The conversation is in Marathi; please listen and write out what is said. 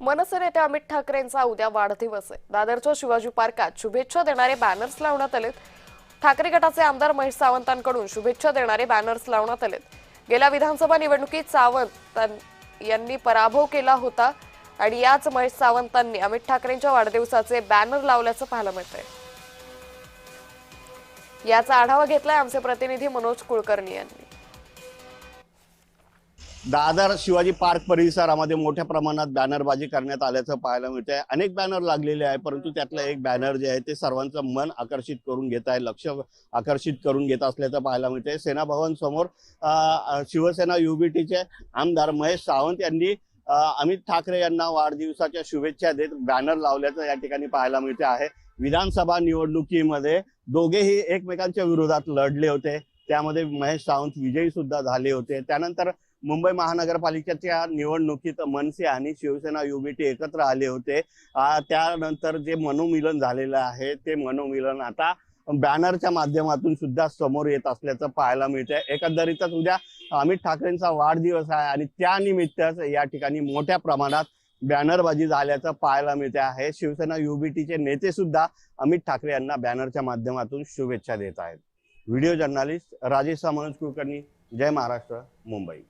मनसे नेते अमित ठाकरेंचा उद्या वाढदिवस आहे। दादरच्या शिवाजी पार्कात शुभेच्छा देणारे बॅनर्स लावण्यात आलेत। ठाकरे गटाचे आमदार महेश सावंतांकडून शुभेच्छा देणारे बॅनर्स लावण्यात आलेत। गेल्या विधानसभा निवडणुकीत सावंत यांनी पराभव केला होता आणि याच महेश सावंतांनी अमित ठाकरेंच्या वाढदिवसाचे बॅनर लावल्याचं पाहायला मिळतंय। याचा आढावा घेतलाय आमचे प्रतिनिधी मनोज कुलकर्णी यांनी। दादर शिवाजी पार्क परिसरामध्ये मोठ्या प्रमाणात बॅनरबाजी करण्यात आल्याचं पाहायला मिळतंय। अनेक बॅनर लागलेले आहे, परंतु त्यातलं एक बॅनर जे आहे ते सर्वांचं मन आकर्षित करून घेत आहे, लक्ष आकर्षित करून घेत असल्याचं पाहायला मिळतंय। सेना भवन समोर शिवसेना युबीटीचे आमदार महेश सावंत यांनी अमित ठाकरे यांना वाढदिवसाच्या शुभेच्छा देत बॅनर लावल्याचं या ठिकाणी पाहायला मिळते आहे। विधानसभा निवडणुकीमध्ये दोघेही एकमेकांच्या विरोधात लढले होते, त्यामध्ये महेश सावंत विजयी सुद्धा झाले होते। त्यानंतर मुंबई महानगरपालिकेच्या निवडणुकीत मनसे आणि शिवसेना युबीटी एकत्र आले होते। त्यानंतर जे मनोमिलन झालेलं आहे ते मनोमिलन आता बॅनरच्या माध्यमातून सुद्धा समोर येत असल्याचं पाहायला मिळतंय। एकंदरीतच उद्या अमित ठाकरेंचा वाढदिवस आहे आणि त्यानिमित्तच या ठिकाणी मोठ्या प्रमाणात बॅनरबाजी झाल्याचं पाहायला मिळते आहे। शिवसेना युबीटीचे नेते सुद्धा अमित ठाकरे यांना बॅनरच्या माध्यमातून शुभेच्छा देत आहेत। व्हिडिओ जर्नलिस्ट राजेश मनोज कुलकर्णी, जय महाराष्ट्र, मुंबई।